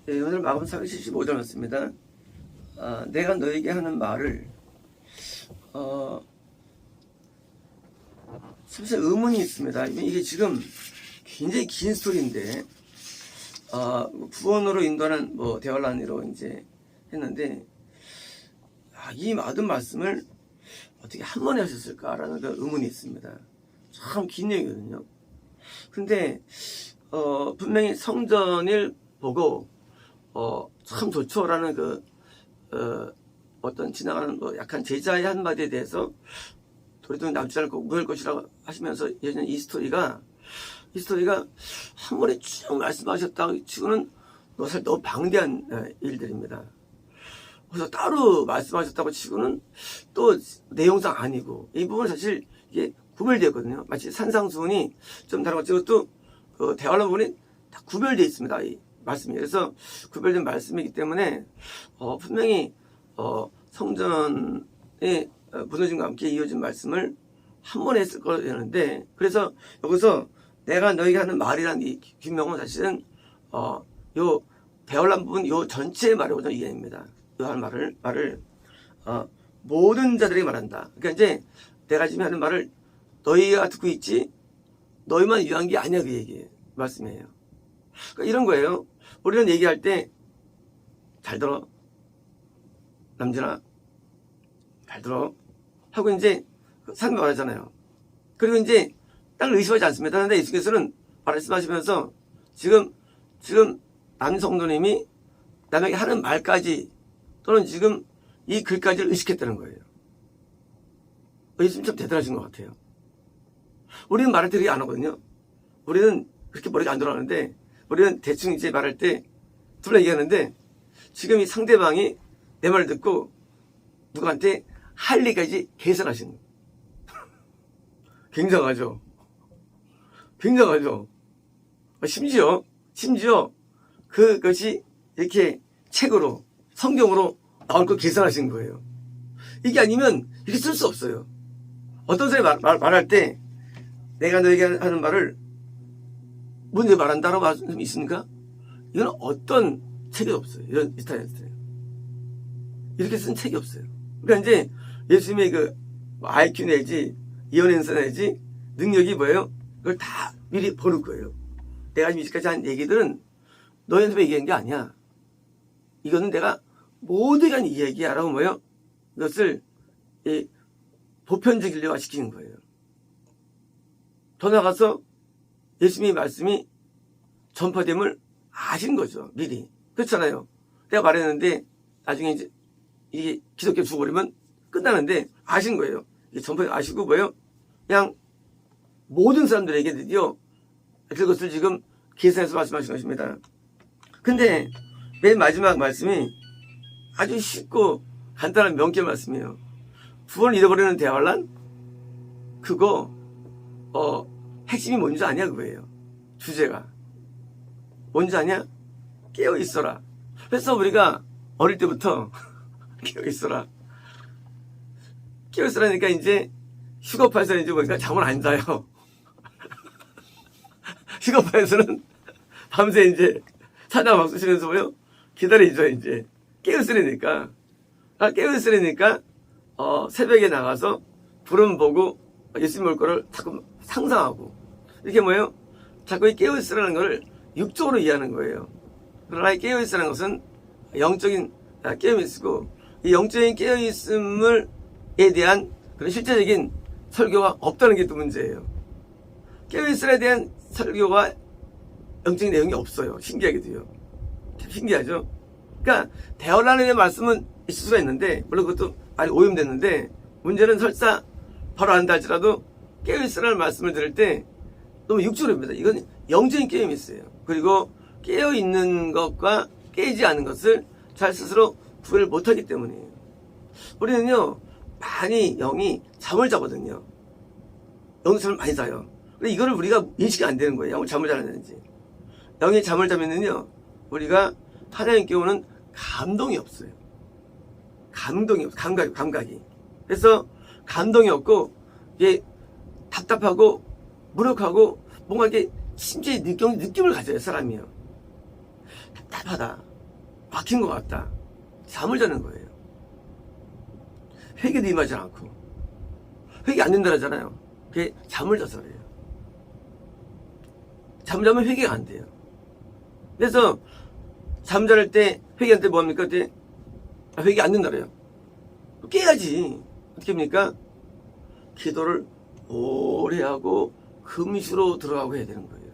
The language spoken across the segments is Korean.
네, 오늘 마감사기 75절 맞습니다. 내가 너에게 하는 말을 사실 의문이 있습니다. 이게 지금 굉장히 긴 스토리인데 구원으로 인도하는 대화란으로 이제 했는데 이 모든 말씀을 어떻게 한 번에 하셨을까라는 그 의문이 있습니다. 참 긴 얘기거든요. 근데 분명히 성전을 보고 참 좋죠라는 어떤 지나가는 약한 제자의 한마디에 대해서 도리도 남지 않고 무할 것이라고 하시면서 예전에 이 스토리가 한 번에 쭉 말씀하셨다고 치고는 사실 너무 방대한 일들입니다. 그래서 따로 말씀하셨다고 치고는 또 내용상 아니고 이 부분은 사실 이게 구별되었거든요. 마치 산상수훈이 좀 다른 것 같지만 또 대화론 부분이 다 구별되어 있습니다. 이 말씀이. 그래서 구별된 말씀이기 때문에 분명히 성전의 무너짐과 함께 이어진 말씀을 한 번에 했을 거였는데, 그래서 여기서 내가 너에게 하는 말이라는 이 규명은 사실은 요 대화란 부분 요 전체의 말이거든요. 이해입니다. 요 하는 말을 모든 자들에게 말한다. 그러니까 이제 내가 지금 하는 말을 너희가 듣고 있지 너희만 위한 게 아니야, 그 얘기예요. 말씀이에요. 그러니까 이런 거예요. 우리는 얘기할 때 잘 들어 남진아 잘 들어 하고 이제 상대 말하잖아요. 그리고 이제 딱 의심하지 않습니다. 그런데 예수께서는 말씀하시면서 지금 남성도님이 남에게 하는 말까지 또는 지금 이 글까지를 의식했다는 거예요. 예수님 참 대단하신 것 같아요. 우리는 말을 되게 안 하거든요. 우리는 그렇게 머리가 안 돌아가는데 우리는 대충 이제 말할 때 둘러 얘기하는데 지금 이 상대방이 내 말을 듣고 누구한테 할 얘기까지 계산하시는 거예요. 굉장하죠. 굉장하죠. 심지어 그것이 이렇게 책으로 성경으로 나올 거 계산하신 거예요. 이게 아니면 이렇게 쓸 수 없어요. 어떤 사람이 말할 때 내가 너에게 하는 말을 뭔데 말한다라고 말씀이 있습니까? 이건 어떤 책이 없어요. 이런 스타일이었어요. 이렇게 쓴 책이 없어요. 그러니까 이제 예수님의 IQ 내지 이혼행사 내지 능력이 뭐예요? 그걸 다 미리 보는 거예요. 내가 지금 이제까지 한 얘기들은 너희한테 얘기한 게 아니야. 이거는 내가 모두에 한 이야기야라고 뭐예요? 이것을 보편적인화 시키는 거예요. 더 나가서 예수님의 말씀이 전파됨을 아신 거죠. 미리. 그렇잖아요. 내가 말했는데 나중에 이제 이게 기독교 죽어버리면 끝나는데 아신 거예요. 이게 전파됨 아시고 뭐예요? 그냥 모든 사람들에게 드디어 그것을 지금 계산해서 말씀하신 것입니다. 근데 맨 마지막 말씀이 아주 쉽고 간단한 명쾌 말씀이에요. 구원을 잃어버리는 대환란? 그거 핵심이 뭔지 아냐 그거예요. 주제가 뭔지 아냐? 깨어있어라. 그래서 우리가 어릴 때부터 깨어있어라 깨어있어라니까 이제 휴거파에서 이제 보니까 잠을 안 자요. 휴거파에서는 밤새 이제 사자 막 쑤시면서 뭐요? 기다리죠. 이제 깨어있으라니까 새벽에 나가서 구름 보고 예수님 올 거를 자꾸 상상하고 이렇게 뭐예요? 자꾸 깨어있으라는 걸 육적으로 이해하는 거예요. 그러나 이 깨어있으라는 것은 영적인 깨어있고 이 영적인 깨어있음에 대한 그런 실제적인 설교가 없다는 게 또 문제예요. 깨어있으라에 대한 설교가 영적인 내용이 없어요. 신기하게도요. 신기하죠? 그러니까 대화란의 말씀은 있을 수가 있는데 물론 그것도 많이 오염됐는데 문제는 설사 바로 안다 할지라도 깨어있으라는 말씀을 들을 때 너무 육적으로입니다. 이건 영적인 깨임이 있어요. 그리고 깨어있는 것과 깨지 않은 것을 잘 스스로 구별을 못하기 때문이에요. 우리는요 많이 영이 잠을 자거든요. 영이 잠을 많이 자요. 근데 이거를 우리가 인식이 안 되는 거예요. 영을 잠을 자는지. 영이 잠을 자면은요 우리가 하나님께 오는 감동이 없어요. 감동이 없어요. 감각이. 그래서 감동이 없고 이게 답답하고 무력하고 뭔가 이렇게 심지어 느낌을 가져요. 사람이요. 답답하다. 막힌 것 같다. 잠을 자는 거예요. 회개도 임하지 않고. 회개 안 된다 그러잖아요. 그게 잠을 자서 그래요. 잠자면 회개가 안 돼요. 그래서 잠잘 때 회개할 때 뭐합니까? 그때 회개 안 된다 그래요. 깨야지. 어떻게 합니까? 기도를 오래 하고 금시로 들어가고 해야 되는 거예요.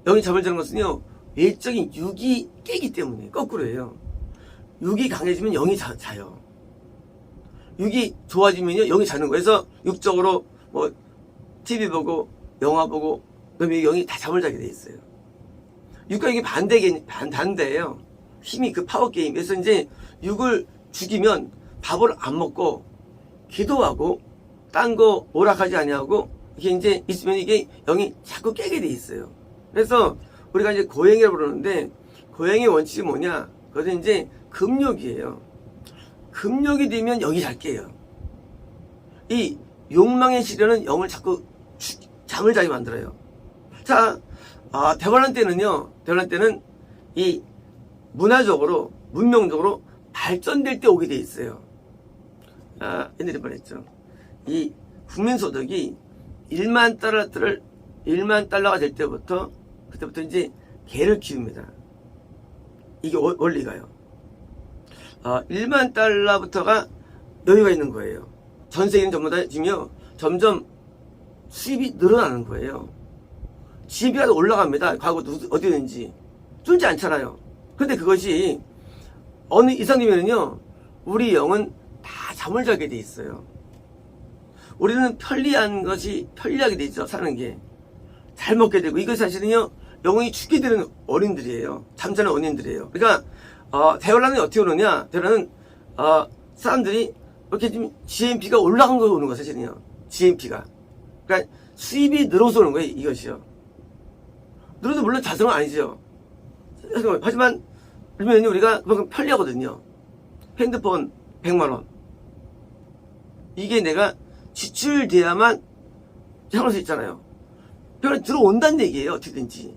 영이 잠을 자는 것은요, 외적인 육이 깨기 때문에 거꾸로예요. 육이 강해지면 영이 자요. 육이 좋아지면요, 영이 자는 거예요. 그래서 육적으로 뭐 TV 보고 영화 보고 그러면 영이 다 잠을 자게 돼 있어요. 육과 육이 반대예요. 힘이 그 파워 게임. 그래서 이제 육을 죽이면 밥을 안 먹고 기도하고 딴 거 오락하지 아니하고 이게 이제 있으면 이게 영이 자꾸 깨게 돼 있어요. 그래서 우리가 이제 고행이라고 부르는데 고행의 원칙이 뭐냐? 그것은 이제 금욕이에요. 금욕이 되면 영이 잘 깨요. 이 욕망의 시련은 영을 자꾸 잠을 자게 만들어요. 자, 대관람 때는 이 문화적으로, 문명적으로 발전될 때 오게 돼 있어요. 옛날에 말했죠. 이 국민소득이 1만 달러가 될 때부터, 그때부터 이제 개를 키웁니다. 이게 원리가요. 1만 달러부터가 여유가 있는 거예요. 전 세계는 전부 다 지금요, 점점 수입이 늘어나는 거예요. GDP가 올라갑니다. 과거 어디든지. 줄지 않잖아요. 근데 그것이 어느 이상 되면요, 우리 영은 다 잠을 자게 돼 있어요. 우리는 편리하게 되죠, 사는 게. 잘 먹게 되고, 이거 사실은요, 영혼이 죽게 되는 어린들이에요. 잠자는 어린들이에요. 그러니까, 대화란이 어떻게 오느냐? 대화란은, 사람들이 이렇게 지금 GNP가 올라간 거 오는 거, 사실은요. GNP가. 그러니까 수입이 늘어서 오는 거예요, 이것이요. 늘어도 물론 자성은 아니죠. 하지만, 그러면 우리가 그만큼 편리하거든요. 핸드폰 100만원. 이게 내가 지출돼야만 생활할 수 있잖아요. 그러니까 들어온다는 얘기예요, 어떻게든지.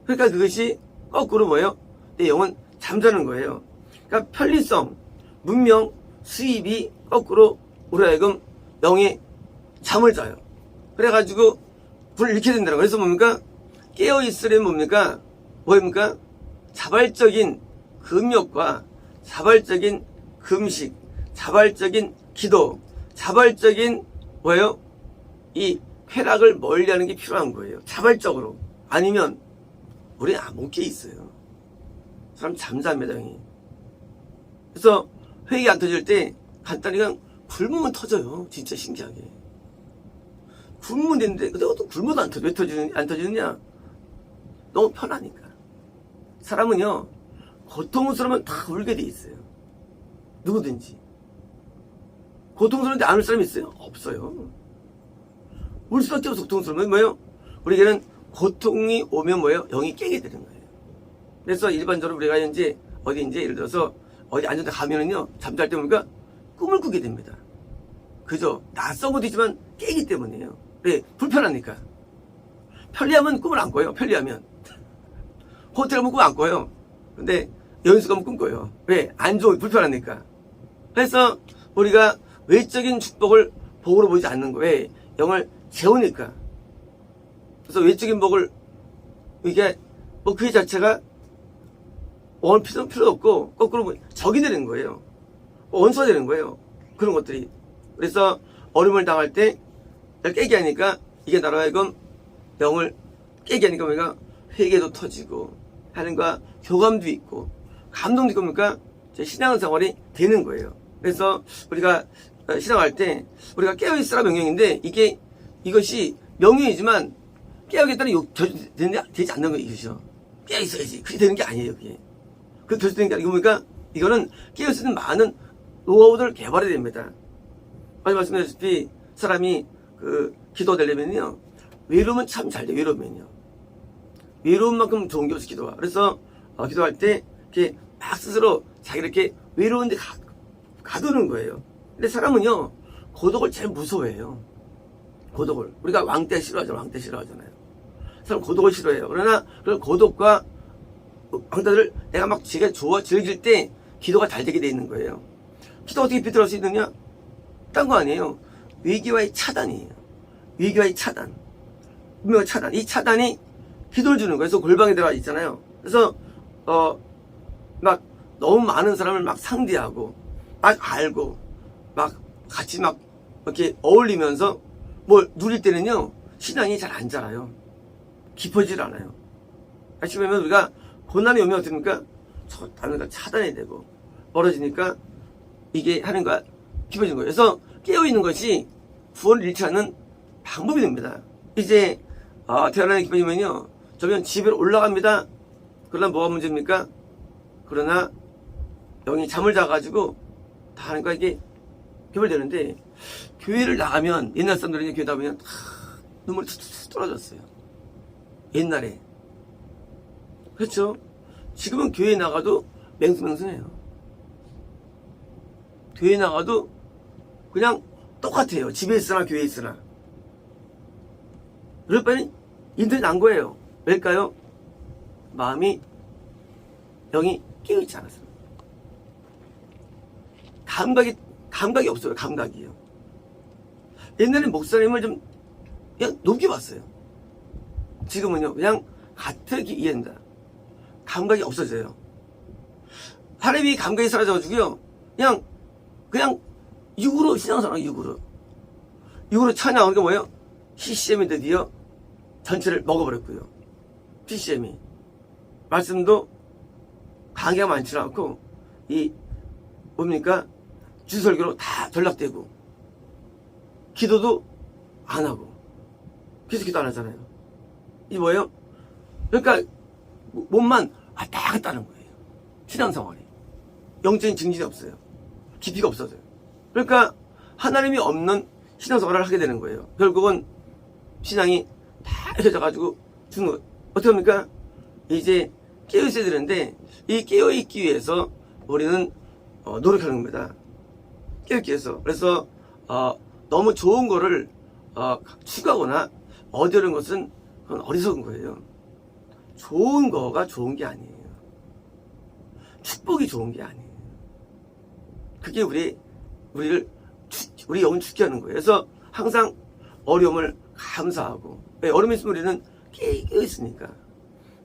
그러니까 그것이 거꾸로 뭐예요? 내 영은 잠자는 거예요. 그러니까 편리성, 문명, 수입이 거꾸로 우리 하여금 영의 잠을 자요. 그래가지고 불을 잃게 된다는 거예요. 그래서 뭡니까? 깨어있으려면 뭡니까? 자발적인 금욕과 자발적인 금식, 자발적인 기도, 자발적인 뭐예요? 이 쾌락을 멀리하는 게 필요한 거예요. 자발적으로. 아니면 우리 못 깨 있어요. 사람 잠잠합니다, 형이. 그래서 회의가 안 터질 때 간단히 그냥 굶으면 터져요. 진짜 신기하게. 굶으면 되는데 근데 어떤 굶어도 안 터져. 왜 안 터지느냐? 너무 편하니까. 사람은요, 고통스러우면 다 울게 돼 있어요. 누구든지. 고통스러운데 안 울 사람이 있어요? 없어요. 울 수밖에 없어. 고통스러우면 뭐예요? 우리에게는 고통이 오면 뭐예요? 영이 깨게 되는 거예요. 그래서 일반적으로 우리가 이제 예를 들어서 어디 앉은 데 가면은요, 잠잘 때 보니까 꿈을 꾸게 됩니다. 그죠? 낯선 것도 있지만 깨기 때문이에요. 왜? 불편하니까. 편리하면 꿈을 안 꿔요. 편리하면. 호텔 가면 꿈 안 꿔요. 근데 연수 가면 꿈 꿔요. 왜? 안 좋아. 불편하니까. 그래서 우리가 외적인 축복을 복으로 보지 않는 거예요. 왜? 영을 재우니까. 그래서 외적인 복을 이게 뭐 그 자체가 오늘 필요 없고 거꾸로 적이 되는 거예요. 원수가 되는 거예요. 그런 것들이. 그래서 어려움을 당할 때 깨게 하니까 이게 나로 하여금 영을 깨게 하니까 우리가 회개도 터지고 하는과 교감도 있고 감동도 있고 그러니까 신앙생활이 되는 거예요. 그래서 우리가 신앙할 때 우리가 깨어있으라 명령인데 이것이 명령이지만 깨어있다는 되지 않는 거예요. 이것이요. 깨어있어야지. 그게 되는 게 아니에요. 그게. 그게 결정되는 게 아니고 보니까 이거는 깨어있는 많은 노하우들을 개발해야 됩니다. 아까 말씀드렸다시피 사람이 기도되려면요. 외로우면 참 잘 돼요. 외로우면요. 외로운 만큼 좋은 게 없어 기도가. 그래서 기도할 때 이렇게 막 스스로 자기 이렇게 외로운데 가두는 거예요. 근데 사람은요 고독을 제일 무서워해요. 고독을. 우리가 왕따 싫어하잖아요. 사람 고독을 싫어해요. 그러나 그런 고독과 왕따들을 내가 막 제가 좋아 즐길 때 기도가 잘 되게 돼 있는 거예요. 기도 어떻게 비틀어갈 수 있느냐? 딴 거 아니에요. 위기와의 차단이에요. 위기와의 차단. 분명히 차단. 이 차단이 기도를 주는 거예요. 그래서 골방에 들어가 있잖아요. 그래서 막 너무 많은 사람을 막 상대하고 막 알고 막 같이 막 이렇게 어울리면서 뭘 누릴 때는요, 신앙이 잘 안 자라요. 깊어지질 않아요. 아시면 우리가 고난이 오면 어떻습니까? 저 단어가 차단이 되고 멀어지니까 이게 하는 거야 깊어지는 거예요. 그래서 깨어있는 것이 구원을 잃지 않는 방법이 됩니다. 이제 태어나는 기쁨이면요, 저면 집에 올라갑니다. 그러나 뭐가 문제입니까? 그러나 영이 잠을 자가지고 다 하니까 이게 개발되는데, 교회를 나가면 옛날 사람들은 교회 나가면 눈물이 툭툭 떨어졌어요. 옛날에. 그렇죠? 지금은 교회 나가도 맹수맹수해요. 교회 나가도 그냥 똑같아요. 집에 있으나 교회에 있으나. 그럴 바에는 인들이 난 거예요. 왜일까요? 마음이, 영이 깨어있지 않았어요. 감각이 없어요. 감각이요. 옛날에 목사님을 좀 그냥 녹여봤어요. 지금은요, 그냥 같게 이해한다. 감각이 없어져요. 하나님이 감각이 사라져가지고요, 그냥 육으로 신앙생활, 육으로 찬양하는 게 뭐예요? CCM이 드디어 전체를 먹어버렸고요. CCM이. 말씀도 강의가 많지 않고, 뭡니까? 주설교로 다 전락되고, 기도도 안 하고, 그래서 기도 안 하잖아요. 이게 뭐예요? 그러니까, 몸만 왔다 갔다 하는 거예요. 신앙생활이. 영적인 증진이 없어요. 깊이가 없어져요. 그러니까, 하나님이 없는 신앙생활을 하게 되는 거예요. 결국은, 신앙이 다 해져가지고 죽는 거예요. 어떻게 합니까? 이제 깨어있어야 되는데, 이 깨어있기 위해서 우리는 노력하는 겁니다. 깨어있기 위해서. 그래서 너무 좋은 거를 추구하거나 얻으려는 것은 그건 어리석은 거예요. 좋은 거가 좋은 게 아니에요. 축복이 좋은 게 아니에요. 그게 우리 영을 죽게 하는 거예요. 그래서 항상 어려움을 감사하고, 왜? 어려움이 있으면 우리는 깨어있으니까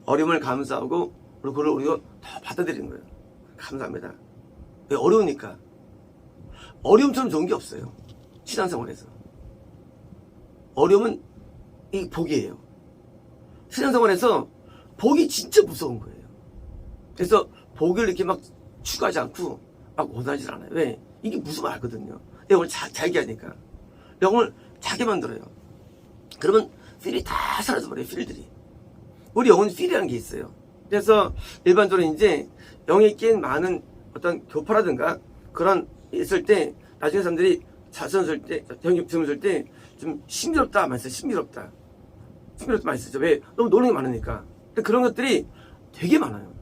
어려움을 감사하고, 그걸 우리가 더 받아들이는 거예요. 감사합니다. 왜? 어려우니까. 어려움처럼 좋은 게 없어요. 신앙생활에서. 어려움은 이 복이에요. 신앙생활에서 복이 진짜 무서운 거예요. 그래서 복을 이렇게 막 추구하지 않고 막 원하지 않아요. 왜? 이게 무슨 말 알거든요. 영을 잘게 하니까. 영을 작게 만들어요. 그러면 필이 다 사라져버려요. 필들이. 우리 영은 필이라는 게 있어요. 그래서 일반적으로 이제 영에 끼인 많은 어떤 교파라든가 그런 있을 때, 나중에 사람들이 자선 쓸 때, 점을 쓸 때 좀 신비롭다 많이 써요. 신비롭다 많이 쓰죠. 왜? 너무 노는 게 많으니까. 근데 그런 것들이 되게 많아요.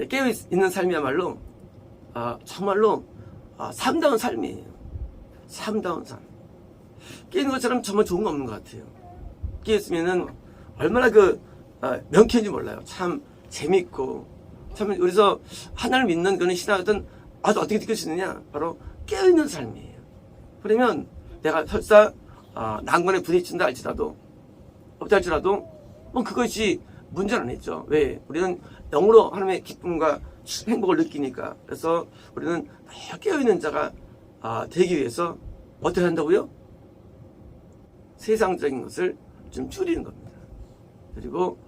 깨어있는 삶이야말로 정말로 삶다운 삶이에요. 삶다운 삶. 깨있는 것처럼 정말 좋은 거 없는 것 같아요. 깨있으면은 얼마나 명쾌한지 몰라요. 참 재밌고, 참. 그래서 하나님을 믿는 그런 신앙은 아주 어떻게 느낄 수 있느냐? 바로 깨어있는 삶이에요. 그러면 내가 설사 난관에 부딪힌다 할지라도, 없다 할지라도 뭐 그것이 문제는 아니죠. 왜? 우리는 영으로 하나님의 기쁨과 행복을 느끼니까. 그래서 우리는 깨어있는 자가 되기 위해서 어떻게 한다고요? 세상적인 것을 좀 줄이는 겁니다. 그리고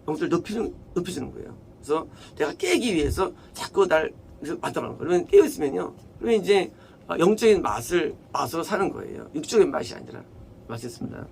영적을 높여주는 거예요. 그래서 내가 깨기 위해서 자꾸 날 만들어가는 거예요. 그러면 깨어있으면요, 그러면 이제 영적인 맛으로 사는 거예요. 육적인 맛이 아니라. 맛있습니다.